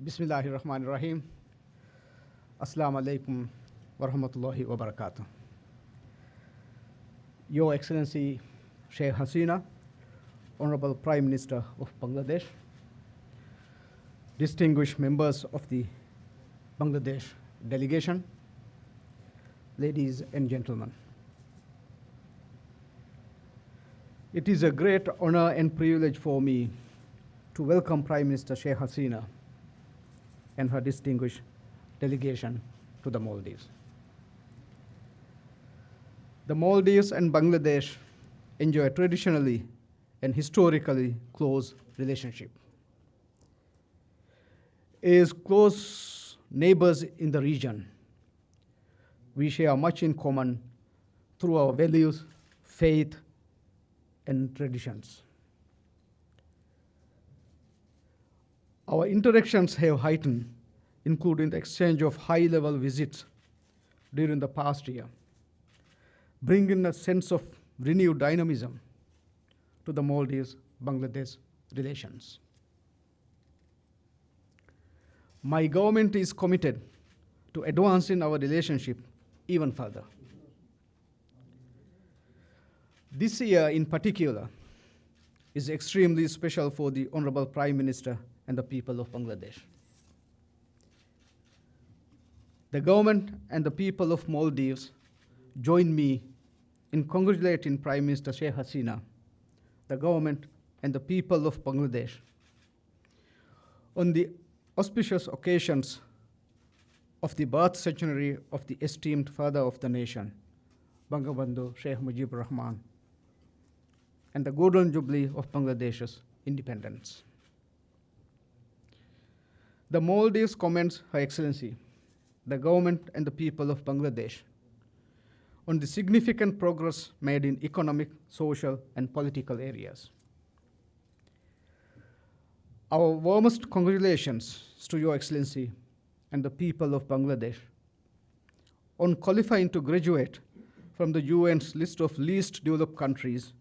Bismillahirrahmanirrahim. Assalamu alaikum wa rahmatullahi wa barakatuh. Your Excellency Sheikh Hasina, Honorable Prime Minister of Bangladesh, distinguished members of the Bangladesh delegation, ladies and gentlemen. It is a great honor and privilege for me to welcome Prime Minister Sheikh Hasina and her distinguished delegation to the Maldives. The Maldives and Bangladesh enjoy a traditionally and historically close relationship. As close neighbors in the region, we share much in common through our values, faith, and traditions. Our interactions have heightened, including the exchange of high-level visits during the past year, bringing a sense of renewed dynamism to the Maldives-Bangladesh relations. My government is committed to advancing our relationship even further. This year in particular is extremely special for the Honorable Prime Minister and the people of Bangladesh. The government and the people of Maldives join me in congratulating Prime Minister Sheikh Hasina, the government and the people of Bangladesh on the auspicious occasions of the birth centenary of the esteemed father of the nation, Bangabandhu Sheikh Mujibur Rahman, and the golden jubilee of Bangladesh's independence. The Maldives commends Her Excellency, the government and the people of Bangladesh on the significant progress made in economic, social, and political areas. Our warmest congratulations to Your Excellency and the people of Bangladesh on qualifying to graduate from the UN's list of least developed countries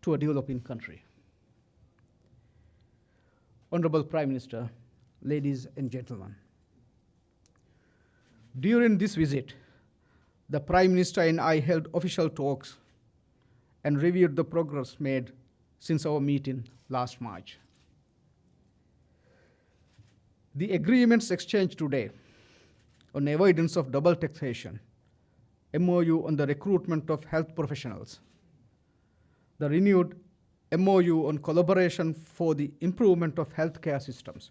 to a developing country. Honorable Prime Minister, ladies and gentlemen, during this visit, the Prime Minister and I held official talks and reviewed the progress made since our meeting last March. The agreements exchanged today on avoidance of double taxation, MOU on the recruitment of health professionals, the renewed MOU on collaboration for the improvement of healthcare systems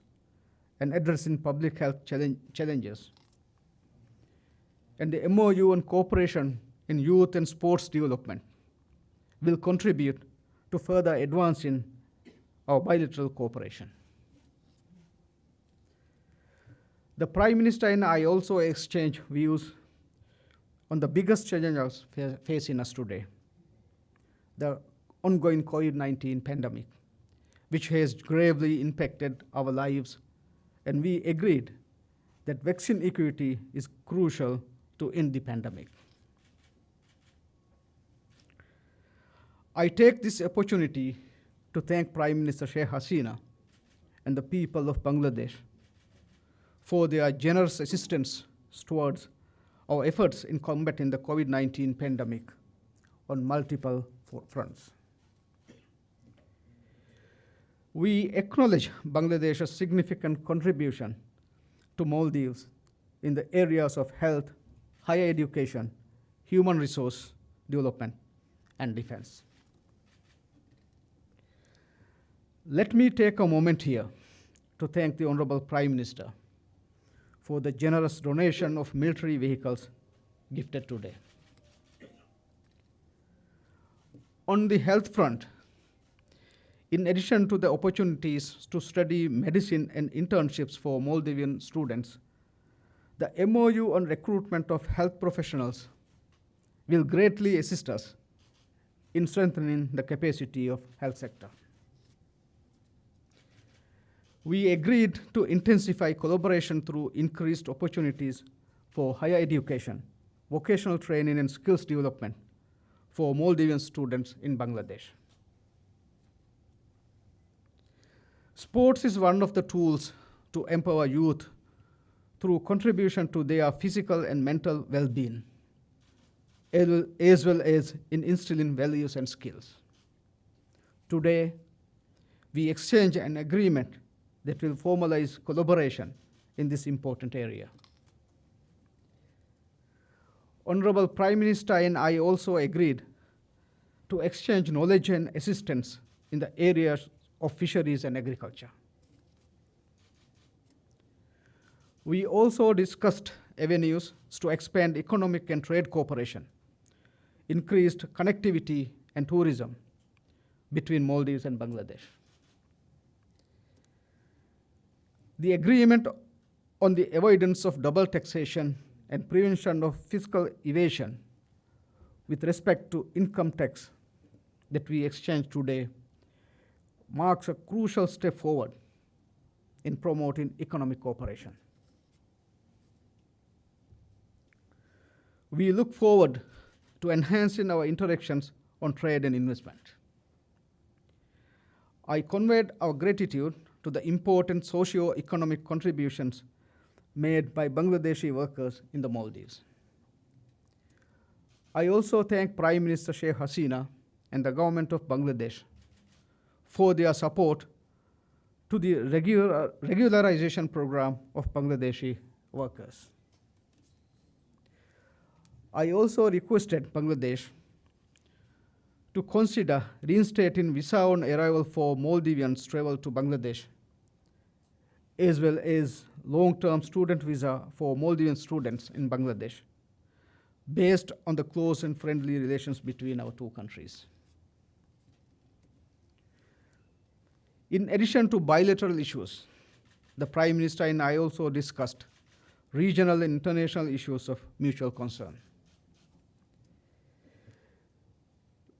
and addressing public health challenges, and the MOU on cooperation in youth and sports development will contribute to further advancing our bilateral cooperation. The Prime Minister and I also exchanged views on the biggest challenges facing us today, the ongoing COVID-19 pandemic, which has gravely impacted our lives, and we agreed that vaccine equity is crucial to end the pandemic. I take this opportunity to thank Prime Minister Sheikh Hasina and the people of Bangladesh for their generous assistance towards our efforts in combating the COVID-19 pandemic on multiple fronts. We acknowledge Bangladesh's significant contribution to Maldives in the areas of health, higher education, human resource development, and defense. Let me take a moment here to thank the Honorable Prime Minister for the generous donation of military vehicles gifted today. On the health front, in addition to the opportunities to study medicine and internships for Maldivian students, the MOU on recruitment of health professionals will greatly assist us in strengthening the capacity of health sector. We agreed to intensify collaboration through increased opportunities for higher education, vocational training, and skills development for Maldivian students in Bangladesh. Sports is one of the tools to empower youth through contribution to their physical and mental well-being, as well as in instilling values and skills. Today, we exchange an agreement that will formalize collaboration in this important area. Honorable Prime Minister and I also agreed to exchange knowledge and assistance in the areas of fisheries and agriculture. We also discussed avenues to expand economic and trade cooperation, increased connectivity and tourism between Maldives and Bangladesh. The agreement on the avoidance of double taxation and prevention of fiscal evasion with respect to income tax that we exchanged today marks a crucial step forward in promoting economic cooperation. We look forward to enhancing our interactions on trade and investment. I conveyed our gratitude to the important socio-economic contributions made by Bangladeshi workers in the Maldives. I also thank Prime Minister Sheikh Hasina and the government of Bangladesh for their support to the regularization program of Bangladeshi workers. I also requested Bangladesh to consider reinstating visa on arrival for Maldivians travel to Bangladesh, as well as long-term student visa for Maldivian students in Bangladesh, based on the close and friendly relations between our two countries. In addition to bilateral issues, the Prime Minister and I also discussed regional and international issues of mutual concern.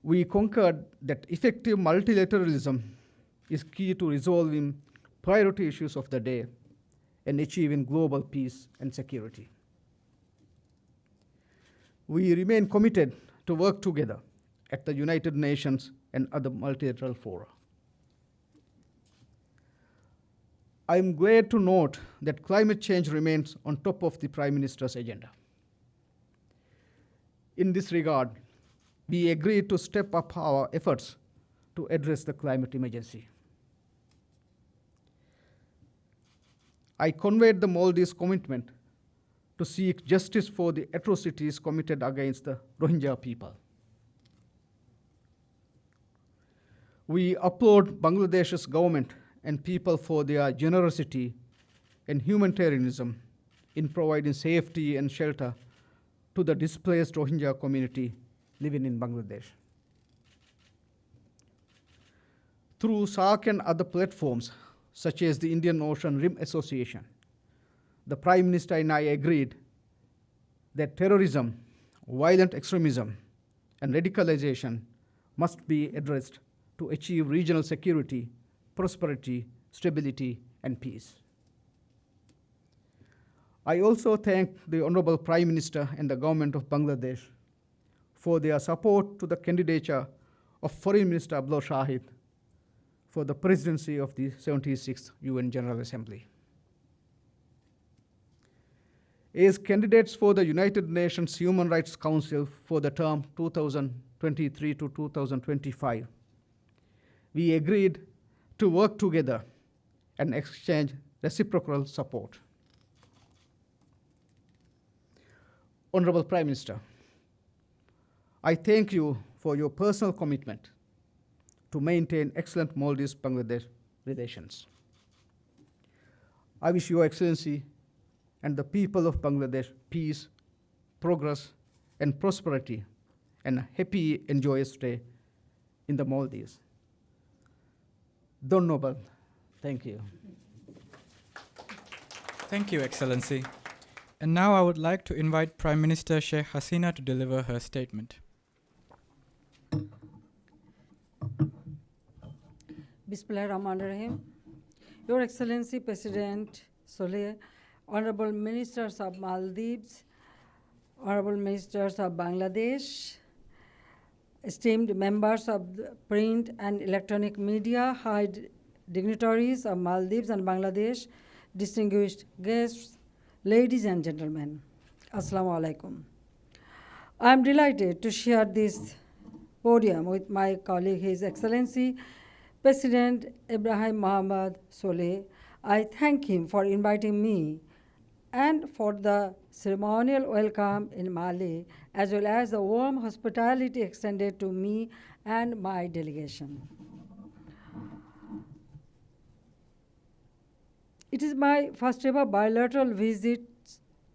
We concurred that effective multilateralism is key to resolving priority issues of the day and achieving global peace and security. We remain committed to work together at the United Nations and other multilateral fora. I'm glad to note that climate change remains on top of the Prime Minister's agenda. In this regard, we agreed to step up our efforts to address the climate emergency. I conveyed the Maldives' commitment to seek justice for the atrocities committed against the Rohingya people. We applaud Bangladesh's government and people for their generosity and humanitarianism in providing safety and shelter to the displaced Rohingya community living in Bangladesh. Through SAARC and other platforms, such as the Indian Ocean Rim Association, the Prime Minister and I agreed that terrorism, violent extremism, and radicalization must be addressed to achieve regional security, prosperity, stability, and peace. I also thank the Honorable Prime Minister and the government of Bangladesh for their support to the candidature of Foreign Minister Abdul Shahid for the presidency of the 76th UN General Assembly. As candidates for the United Nations Human Rights Council for the term 2023 to 2025, we agreed to work together and exchange reciprocal support. Honorable Prime Minister, I thank you for your personal commitment to maintain excellent Maldives-Bangladesh relations. I wish Your Excellency and the people of Bangladesh peace, progress, and prosperity, and a happy and joyous stay in the Maldives. Don Nobel, thank you. Thank you, Excellency. And now I would like to invite Prime Minister Sheikh Hasina to deliver her statement. Bismillahirrahmanirrahim. Your Excellency President Soleh, Honorable Ministers of Maldives, Honorable Ministers of Bangladesh, esteemed members of the print and electronic media, high dignitaries of Maldives and Bangladesh, distinguished guests, ladies and gentlemen, Assalamu alaikum. I am delighted to share this podium with my colleague, His Excellency, President Ibrahim Mohammad Soleh. I thank him for inviting me and for the ceremonial welcome in Mali, as well as the warm hospitality extended to me and my delegation. It is my first ever bilateral visit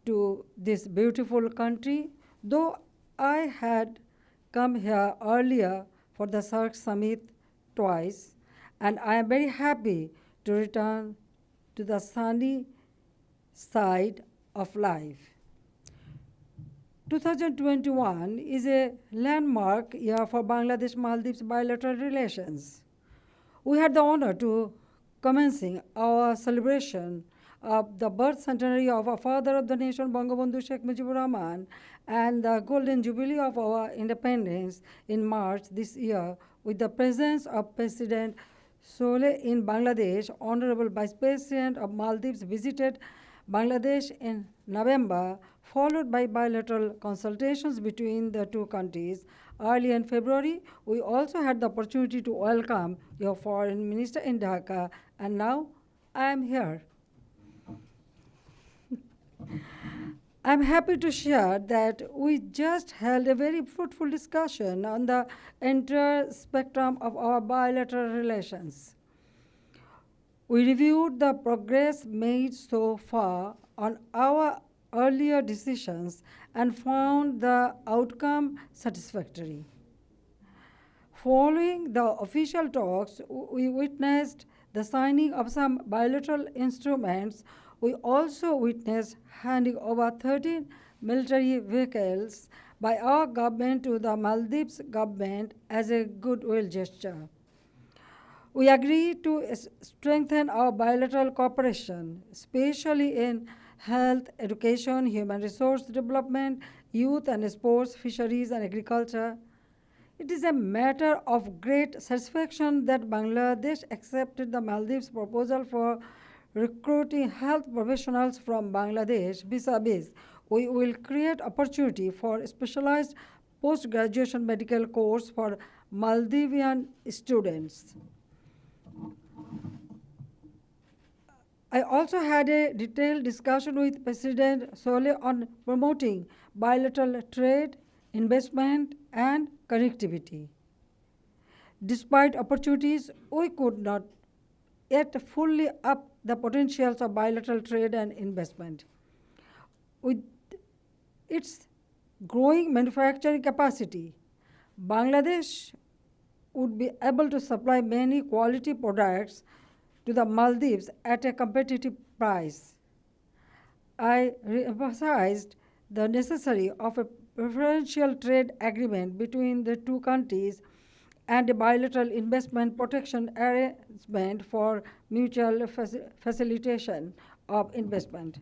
to this beautiful country, though I had come here earlier for the SAARC summit twice, and I am very happy to return to the sunny side of life. 2021 is a landmark year for Bangladesh-Maldives bilateral relations. We had the honor to commencing our celebration of the birth centenary of our father of the nation, Bangabandhu Sheikh Mujibur Rahman, and the golden jubilee of our independence in March this year, with the presence of President Soleh in Bangladesh. Honorable Vice President of Maldives visited Bangladesh in November, followed by bilateral consultations between the two countries. Early in February, we also had the opportunity to welcome your foreign minister in Dhaka, and now I am here. I'm happy to share that we just held a very fruitful discussion on the entire spectrum of our bilateral relations. We reviewed the progress made so far on our earlier decisions and found the outcome satisfactory. Following the official talks, we witnessed the signing of some bilateral instruments. We also witnessed handing over 13 military vehicles by our government to the Maldives government as a goodwill gesture. We agreed to strengthen our bilateral cooperation, especially in health, education, human resource development, youth and sports, fisheries and agriculture. It is a matter of great satisfaction that Bangladesh accepted the Maldives' proposal for recruiting health professionals from Bangladesh vis-a-vis. We will create opportunity for specialized post-graduation medical course for Maldivian students. I also had a detailed discussion with President Soleh on promoting bilateral trade, investment, and connectivity. Despite opportunities, we could not yet fully up the potentials of bilateral trade and investment. With its growing manufacturing capacity, Bangladesh would be able to supply many quality products to the Maldives at a competitive price. I re-emphasized the necessity of a preferential trade agreement between the two countries and a bilateral investment protection arrangement for mutual facilitation of investment.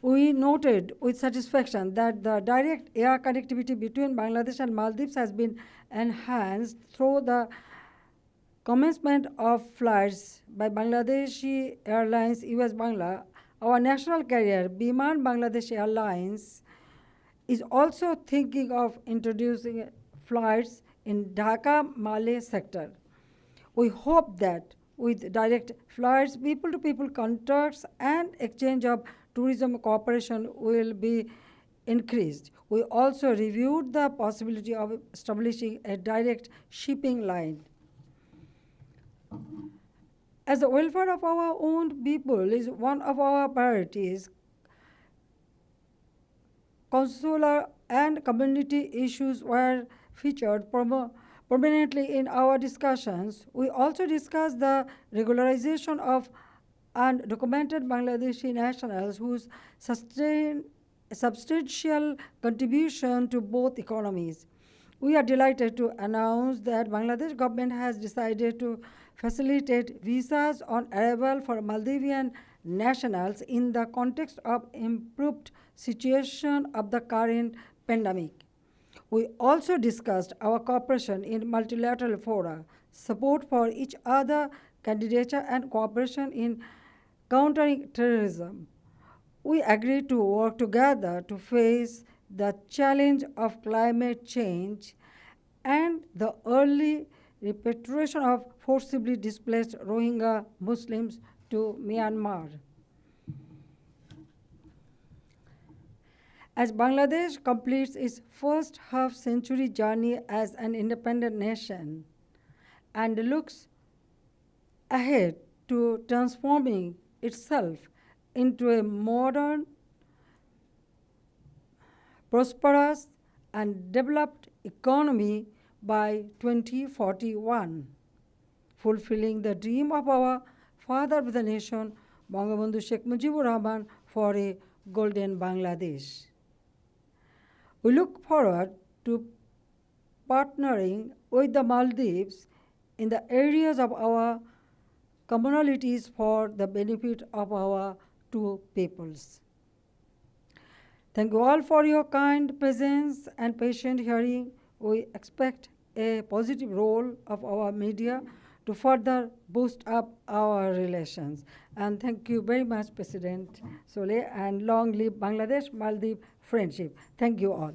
We noted with satisfaction that the direct air connectivity between Bangladesh and Maldives has been enhanced through the commencement of flights by Bangladeshi Airlines US Bangla. Our national carrier, Biman Bangladesh Airlines, is also thinking of introducing flights in Dhaka, Malay sector. We hope that with direct flights, people-to-people contacts and exchange of tourism cooperation will be increased. We also reviewed the possibility of establishing a direct shipping line. As the welfare of our own people is one of our priorities, consular and community issues were featured prominently in our discussions. We also discussed the regularization of undocumented Bangladeshi nationals whose substantial contribution to both economies. We are delighted to announce that Bangladesh government has decided to facilitate visas on arrival for Maldivian nationals in the context of improved situation of the current pandemic. We also discussed our cooperation in multilateral fora, support for each other candidature and cooperation in countering terrorism. We agreed to work together to face the challenge of climate change and the early repatriation of forcibly displaced Rohingya Muslims to Myanmar. As Bangladesh completes its first half-century journey as an independent nation and looks ahead to transforming itself into a modern, prosperous, and developed economy by 2041, fulfilling the dream of our father of the nation, Bangabandhu Sheikh Mujibur Rahman, for a golden Bangladesh. We look forward to partnering with the Maldives in the areas of our commonalities for the benefit of our two peoples. Thank you all for your kind presence and patient hearing. We expect a positive role of our media to further boost up our relations. And thank you very much, President Soleh, and long live Bangladesh-Maldives friendship. Thank you all.